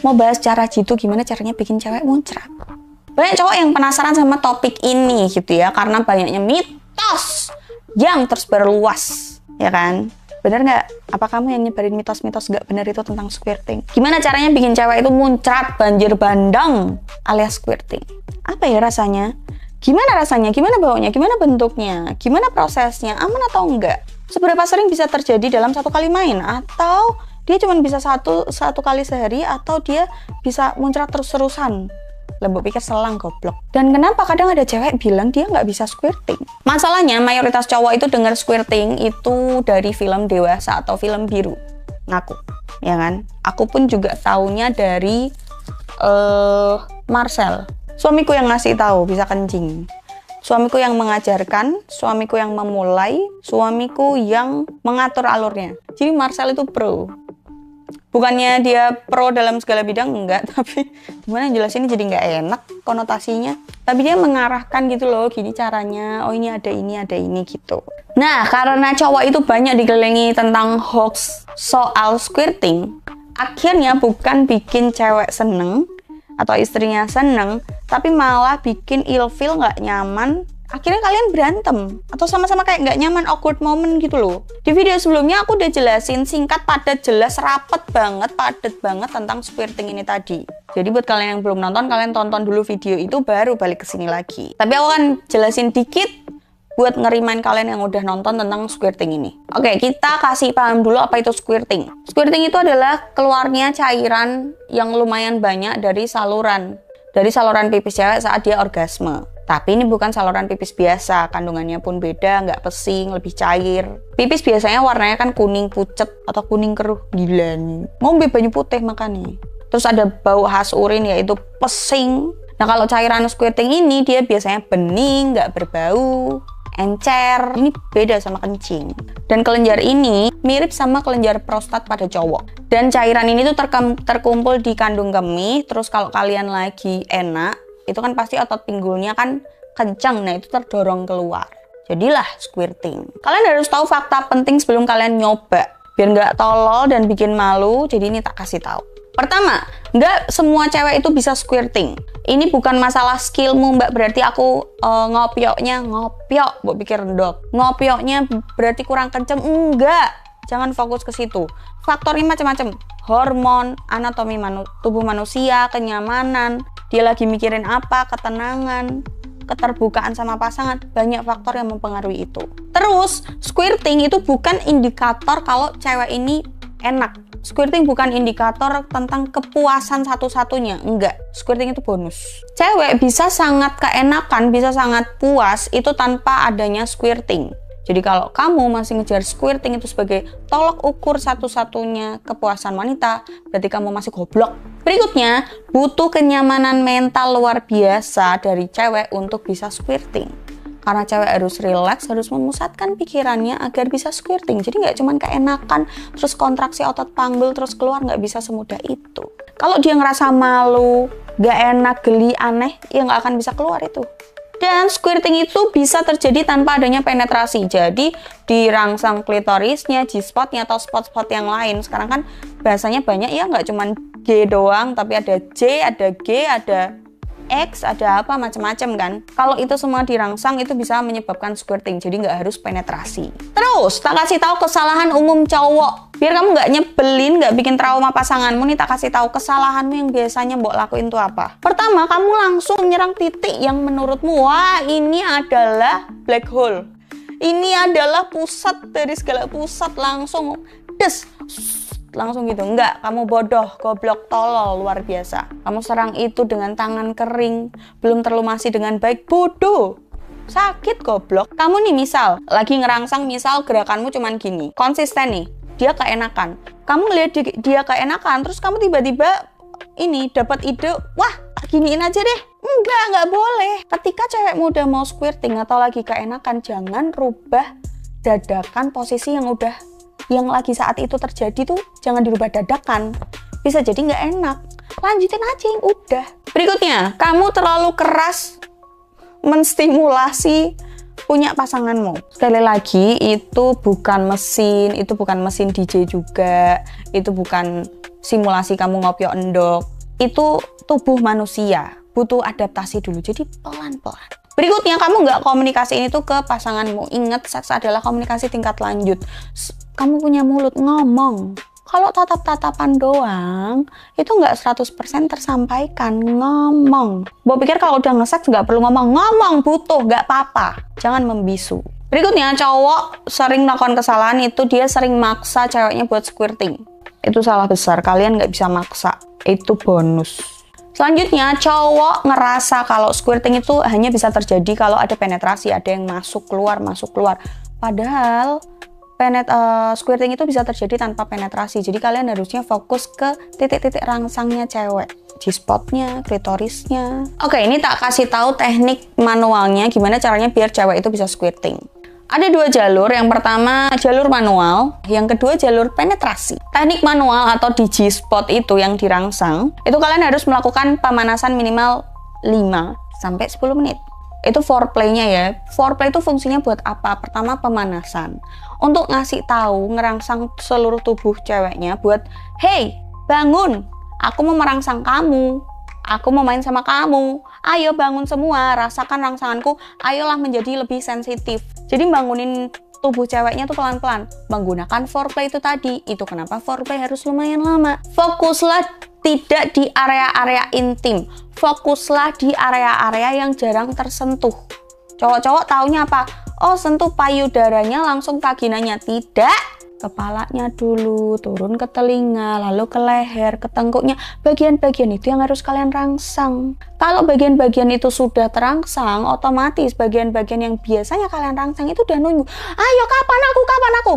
mau bahas cara jitu, gimana caranya bikin cewek muncrat. Banyak cowok yang penasaran sama topik ini gitu ya, karena banyaknya mitos yang tersebar luas, ya kan? Bener nggak? Apa kamu yang nyebarin mitos-mitos nggak bener itu tentang squirting? Gimana caranya bikin cewek itu muncrat, banjir bandang alias squirting? Apa ya rasanya? Gimana rasanya? Gimana baunya? Gimana bentuknya? Gimana prosesnya? Aman atau enggak? Seberapa sering bisa terjadi dalam satu kali main? Atau dia cuma bisa satu kali sehari? Atau dia bisa muncrat terus-terusan? Lembut pikir selang goblok. Dan kenapa kadang ada cewek bilang dia nggak bisa squirting? Masalahnya mayoritas cowok itu dengar squirting itu dari film dewasa atau film biru. Ngaku, ya kan? Aku pun juga taunya dari Marcel. Suamiku yang ngasih tahu bisa kencing. Suamiku yang mengajarkan, suamiku yang memulai, suamiku yang mengatur alurnya. Jadi Marcel itu pro. Bukannya dia pro dalam segala bidang, enggak, tapi gimana jelasin jadi nggak enak konotasinya. Tapi dia mengarahkan gitu loh, gini caranya, oh ini ada ini gitu. Nah, karena cowok itu banyak dikelilingi tentang hoax soal squirting, akhirnya bukan bikin cewek seneng atau istrinya seneng, tapi malah bikin ilfeel, nggak nyaman. Akhirnya kalian berantem atau sama-sama kayak nggak nyaman, awkward moment gitu loh. Di video sebelumnya aku udah jelasin singkat, padat, jelas, padet banget tentang squirting ini tadi. Jadi buat kalian yang belum nonton, kalian tonton dulu video itu baru balik ke sini lagi. Tapi aku akan jelasin dikit buat ngerimain kalian yang udah nonton tentang squirting ini. Oke, kita kasih paham dulu apa itu squirting. Squirting itu adalah keluarnya cairan yang lumayan banyak dari saluran pipis cewek saat dia orgasme. Tapi ini bukan saluran pipis biasa, kandungannya pun beda, nggak pesing, lebih cair. Pipis biasanya warnanya kan kuning pucet atau kuning keruh, gila nih. Ngombe banyu putih makanya. Terus ada bau khas urin yaitu pesing. Nah kalau cairan squirting ini dia biasanya bening, nggak berbau, encer. Ini beda sama kencing. Dan kelenjar ini mirip sama kelenjar prostat pada cowok. Dan cairan ini tuh terkumpul di kandung kemih. Terus kalau kalian lagi enak, itu kan pasti otot pinggulnya kan kencang, nah itu terdorong keluar. Jadilah squirting. Kalian harus tahu fakta penting sebelum kalian nyoba, biar nggak tolol dan bikin malu. Jadi ini tak kasih tahu. Pertama, nggak semua cewek itu bisa squirting. Ini bukan masalah skillmu mbak, berarti aku ngopiok, buat pikir dok. Ngopioknya berarti kurang kenceng, enggak. Jangan fokus ke situ. Faktornya macam-macam. Hormon, anatomi tubuh manusia, kenyamanan, dia lagi mikirin apa, ketenangan, keterbukaan sama pasangan, banyak faktor yang mempengaruhi itu. Terus, squirting itu bukan indikator kalau cewek ini enak. Squirting bukan indikator tentang kepuasan satu-satunya, enggak. Squirting itu bonus. Cewek bisa sangat keenakan, bisa sangat puas itu tanpa adanya squirting. Jadi kalau kamu masih ngejar squirting itu sebagai tolok ukur satu-satunya kepuasan wanita, berarti kamu masih goblok. Berikutnya, butuh kenyamanan mental luar biasa dari cewek untuk bisa squirting. Karena cewek harus relax, harus memusatkan pikirannya agar bisa squirting. Jadi nggak cuma keenakan, terus kontraksi otot panggul, terus keluar, nggak bisa semudah itu. Kalau dia ngerasa malu, nggak enak, geli, aneh, ya nggak akan bisa keluar itu. Dan squirting itu bisa terjadi tanpa adanya penetrasi. Jadi dirangsang klitorisnya, G-spotnya atau spot-spot yang lain. Sekarang kan bahasanya banyak ya, nggak cuma G doang, tapi ada J, ada G, ada X, ada apa macam-macam kan. Kalau itu semua dirangsang itu bisa menyebabkan squirting. Jadi nggak harus penetrasi. Terus tak kasih tahu kesalahan umum cowok. Biar kamu nggak nyebelin, nggak bikin trauma pasanganmu nih, tak kasih tahu kesalahanmu yang biasanya mbok lakuin itu apa. Pertama, kamu langsung menyerang titik yang menurutmu, wah ini adalah black hole. Ini adalah pusat dari segala pusat, langsung des. Langsung gitu, enggak, kamu bodoh, goblok, tolol, luar biasa. Kamu serang itu dengan tangan kering, belum terlumasi dengan baik, bodoh. Sakit, goblok. Kamu nih misal, lagi ngerangsang, misal gerakanmu cuman gini, konsisten nih, dia keenakan. Kamu ngeliat dia keenakan, terus kamu tiba-tiba ini dapat ide, wah giniin aja deh. Enggak boleh. Ketika cewek muda mau squirting atau lagi keenakan, jangan rubah dadakan posisi yang lagi saat itu terjadi tuh, jangan dirubah dadakan. Bisa jadi nggak enak. Lanjutin aja yang udah. Berikutnya, kamu terlalu keras menstimulasi punya pasanganmu. Sekali lagi, itu bukan mesin DJ juga, itu bukan simulasi kamu ngopiok endok. itu tubuh manusia, butuh adaptasi dulu, jadi pelan-pelan. Berikutnya, kamu nggak komunikasi ini tuh ke pasanganmu. Ingat, seks adalah komunikasi tingkat lanjut. Kamu punya mulut, ngomong. Kalau tatap-tatapan doang, itu nggak 100% tersampaikan. Ngomong. Mau pikir kalau udah nge-seks nggak perlu ngomong. Ngomong, butuh, nggak apa-apa. Jangan membisu. Berikutnya, cowok sering melakukan kesalahan itu dia sering maksa ceweknya buat squirting. Itu salah besar, kalian nggak bisa maksa. Itu bonus. Selanjutnya, cowok ngerasa kalau squirting itu hanya bisa terjadi kalau ada penetrasi, ada yang masuk keluar. Padahal squirting itu bisa terjadi tanpa penetrasi. Jadi kalian harusnya fokus ke titik-titik rangsangnya cewek, G-spotnya, klitorisnya. Oke, ini tak kasih tahu teknik manualnya gimana caranya biar cewek itu bisa squirting. Ada 2 jalur, yang pertama jalur manual, yang kedua jalur penetrasi. Teknik manual atau di G-spot itu yang dirangsang, itu kalian harus melakukan pemanasan minimal 5-10 menit. Itu foreplay-nya ya. Foreplay itu fungsinya buat apa? Pertama, pemanasan. Untuk ngasih tahu, ngerangsang seluruh tubuh ceweknya buat, hey, bangun, aku mau merangsang kamu. Aku mau main sama kamu. Ayo bangun semua, rasakan rangsanganku. Ayolah menjadi lebih sensitif. Jadi bangunin tubuh ceweknya tuh pelan-pelan. Menggunakan foreplay itu tadi. Itu kenapa foreplay harus lumayan lama. Fokuslah tidak di area-area intim. Fokuslah di area-area yang jarang tersentuh. Cowok-cowok taunya apa? Oh, sentuh payudaranya langsung vaginanya. Tidak. Kepalanya dulu, turun ke telinga, lalu ke leher, ke tengkuknya. Bagian-bagian itu yang harus kalian rangsang. Kalau bagian-bagian itu sudah terangsang, otomatis bagian-bagian yang biasanya kalian rangsang itu udah nunggu. Ayo, kapan aku?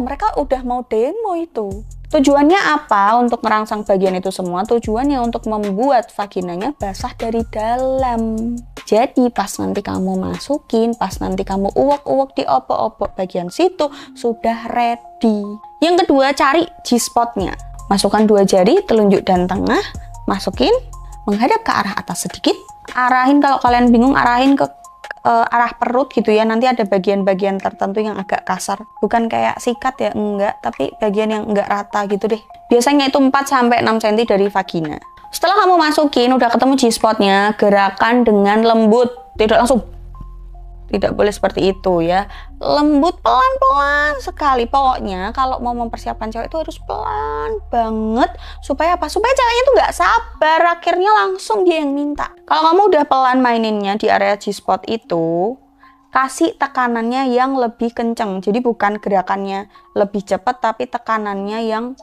Mereka udah mau demo itu. Tujuannya apa untuk merangsang bagian itu semua? Tujuannya untuk membuat vaginanya basah dari dalam. Jadi pas nanti kamu masukin, pas nanti kamu uwek-uwek di opok-opok bagian situ, sudah ready. Yang kedua, cari G-spotnya. Masukkan 2 jari, telunjuk dan tengah, masukin, menghadap ke arah atas sedikit. Arahin, kalau kalian bingung, arahin ke arah perut gitu ya. Nanti ada bagian-bagian tertentu yang agak kasar. Bukan kayak sikat ya, enggak. Tapi bagian yang enggak rata gitu deh. Biasanya itu 4-6 cm dari vagina. Setelah kamu masukin, udah ketemu G-spotnya, gerakan dengan lembut. Tidak langsung. Tidak boleh seperti itu ya. Lembut, pelan-pelan sekali. Pokoknya kalau mau mempersiapkan cewek itu harus pelan banget. Supaya apa? Supaya ceweknya tuh nggak sabar. Akhirnya langsung dia yang minta. Kalau kamu udah pelan maininnya di area G-spot itu, kasih tekanannya yang lebih kenceng. Jadi bukan gerakannya lebih cepat, tapi tekanannya yang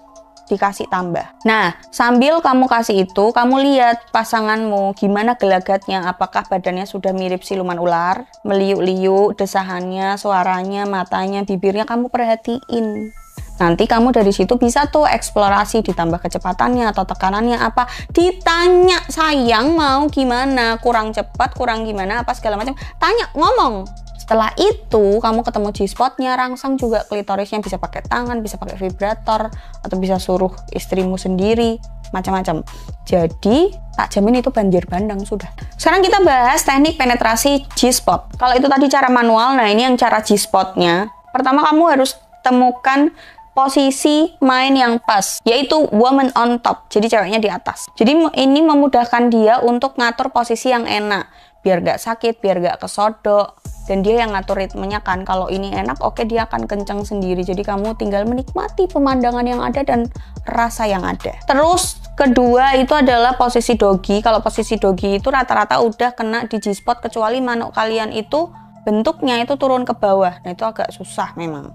dikasih tambah. Nah, sambil kamu kasih itu, kamu lihat pasanganmu gimana gelagatnya, apakah badannya sudah mirip siluman ular, meliuk-liuk, desahannya, suaranya, matanya, bibirnya kamu perhatiin. Nanti kamu dari situ bisa tuh eksplorasi, ditambah kecepatannya atau tekanannya apa, ditanya, sayang mau gimana, kurang cepat, kurang gimana, apa segala macam, tanya, ngomong. Setelah itu, kamu ketemu G-spotnya, rangsang juga klitorisnya, bisa pakai tangan, bisa pakai vibrator, atau bisa suruh istrimu sendiri, macam-macam. Jadi, tak jamin itu banjir bandang sudah. Sekarang kita bahas teknik penetrasi G-spot. Kalau itu tadi cara manual, nah ini yang cara G-spotnya. Pertama, kamu harus temukan posisi main yang pas, yaitu woman on top, jadi ceweknya di atas. Jadi ini memudahkan dia untuk ngatur posisi yang enak, biar gak sakit, biar gak kesodok. Dan dia yang ngatur ritmenya kan, kalau ini enak, oke, dia akan kenceng sendiri. Jadi kamu tinggal menikmati pemandangan yang ada dan rasa yang ada. Terus kedua itu adalah posisi doggy. Kalau posisi doggy itu rata-rata udah kena di G-spot, kecuali manuk kalian itu bentuknya itu turun ke bawah. Nah itu agak susah memang.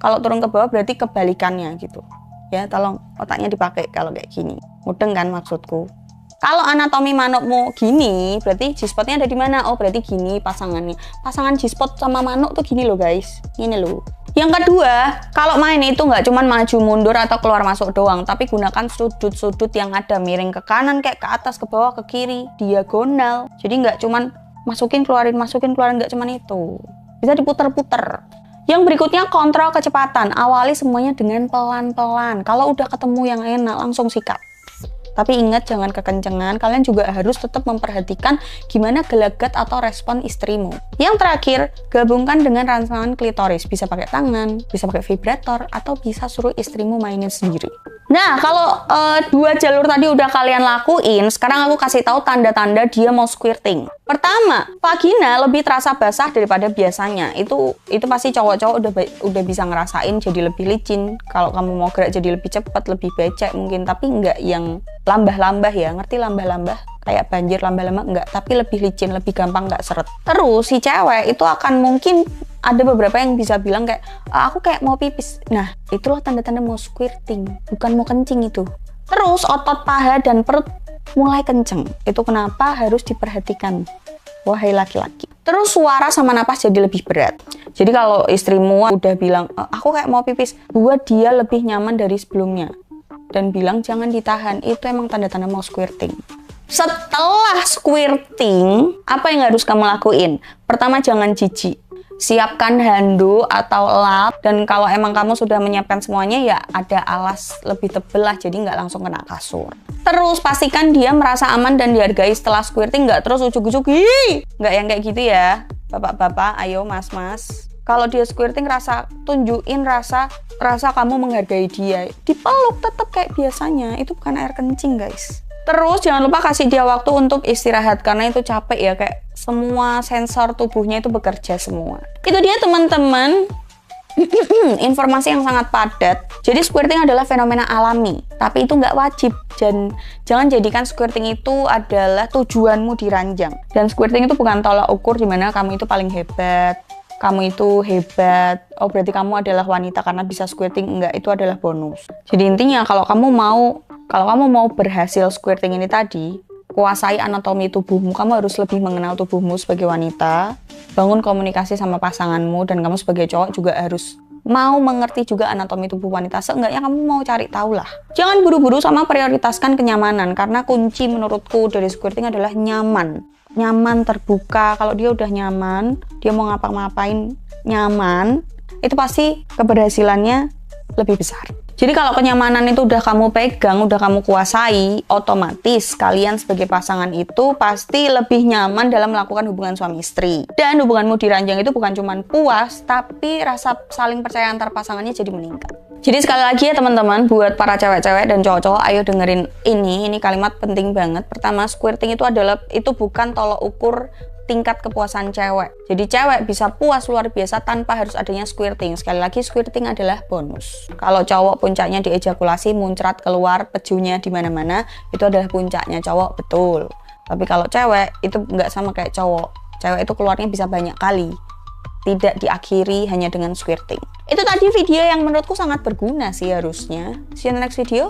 Kalau turun ke bawah berarti kebalikannya gitu. Ya, tolong otaknya dipakai kalau kayak gini. Mudeng kan maksudku. Kalau anatomi manukmu gini, berarti G-spotnya ada di mana? Oh, berarti gini pasangannya. Pasangan G-spot sama manuk tuh gini loh guys. Ini loh. Yang kedua, kalau main itu nggak cuma maju mundur atau keluar masuk doang, tapi gunakan sudut-sudut yang ada, miring ke kanan, kayak ke atas, ke bawah, ke kiri, diagonal. Jadi nggak cuma masukin keluarin, nggak cuma itu. Bisa diputer-puter. Yang berikutnya, kontrol kecepatan. Awali semuanya dengan pelan-pelan. Kalau udah ketemu yang enak, langsung sikat. Tapi ingat, jangan kekencengan. Kalian juga harus tetap memperhatikan gimana gelagat atau respon istrimu. Yang terakhir, gabungkan dengan rangsangan klitoris. Bisa pakai tangan, bisa pakai vibrator, atau bisa suruh istrimu mainin sendiri. Nah, kalau dua jalur tadi udah kalian lakuin, sekarang aku kasih tahu tanda-tanda dia mau squirting. Pertama, vagina lebih terasa basah daripada biasanya. Itu pasti cowok-cowok udah bisa ngerasain jadi lebih licin. Kalau kamu mau gerak jadi lebih cepat, lebih becek mungkin, tapi nggak yang lambah-lambah ya. Ngerti lambah-lambah? Kayak banjir lambah-lambah enggak, tapi lebih licin, lebih gampang nggak seret. Terus si cewek itu akan mungkin ada beberapa yang bisa bilang kayak aku kayak mau pipis. Nah, itulah tanda-tanda mau squirting, bukan mau kencing itu. Terus otot paha dan perut mulai kenceng. Itu kenapa harus diperhatikan, wahai laki-laki. Terus suara sama napas jadi lebih berat. Jadi kalau istrimu udah bilang aku kayak mau pipis, buat dia lebih nyaman dari sebelumnya dan bilang jangan ditahan. Itu emang tanda-tanda mau squirting. Setelah squirting, apa yang harus kamu lakuin? Pertama, jangan jijik. Siapkan handuk atau lap, dan kalau emang kamu sudah menyiapkan semuanya ya ada alas lebih tebel lah, jadi nggak langsung kena kasur. Terus pastikan dia merasa aman dan dihargai setelah squirting, nggak terus ujuk-ujuk, nggak yang kayak gitu ya. Bapak-bapak, ayo mas-mas. Kalau dia squirting, tunjukin rasa kamu menghargai dia. Dipeluk tetap kayak biasanya, itu bukan air kencing guys. Terus jangan lupa kasih dia waktu untuk istirahat, karena itu capek ya, kayak semua sensor tubuhnya itu bekerja semua. Itu dia teman-teman, informasi yang sangat padat. Jadi squirting adalah fenomena alami, tapi itu nggak wajib. Dan jangan jadikan squirting itu adalah tujuanmu diranjang. Dan squirting itu bukan tolak ukur dimana kamu itu paling hebat, kamu itu hebat, oh berarti kamu adalah wanita karena bisa squirting. Enggak, itu adalah bonus. Jadi intinya kalau kamu mau berhasil squirting ini tadi, kuasai anatomi tubuhmu. Kamu harus lebih mengenal tubuhmu sebagai wanita, bangun komunikasi sama pasanganmu, dan kamu sebagai cowok juga harus mau mengerti juga anatomi tubuh wanita. Seenggaknya kamu mau cari tahu lah. Jangan buru-buru sama prioritaskan kenyamanan, karena kunci menurutku dari squirting adalah nyaman. Nyaman, terbuka. Kalau dia udah nyaman, dia mau ngapa-ngapain nyaman, itu pasti keberhasilannya lebih besar. Jadi kalau kenyamanan itu udah kamu pegang, udah kamu kuasai, otomatis kalian sebagai pasangan itu pasti lebih nyaman dalam melakukan hubungan suami istri. Dan hubunganmu diranjang itu bukan cuma puas, tapi rasa saling percaya antar pasangannya jadi meningkat. Jadi sekali lagi ya teman-teman, buat para cewek-cewek dan cowok-cowok, ayo dengerin ini kalimat penting banget. Pertama, squirting itu bukan tolok ukur tingkat kepuasan cewek. Jadi cewek bisa puas luar biasa tanpa harus adanya squirting. Sekali lagi, squirting adalah bonus. Kalau cowok puncaknya diejakulasi, muncrat keluar, pejunya di mana-mana, itu adalah puncaknya cowok, betul. Tapi kalau cewek itu nggak sama kayak cowok. Cewek itu keluarnya bisa banyak kali, tidak diakhiri hanya dengan squirting. Itu tadi video yang menurutku sangat berguna sih harusnya. See you in the next video.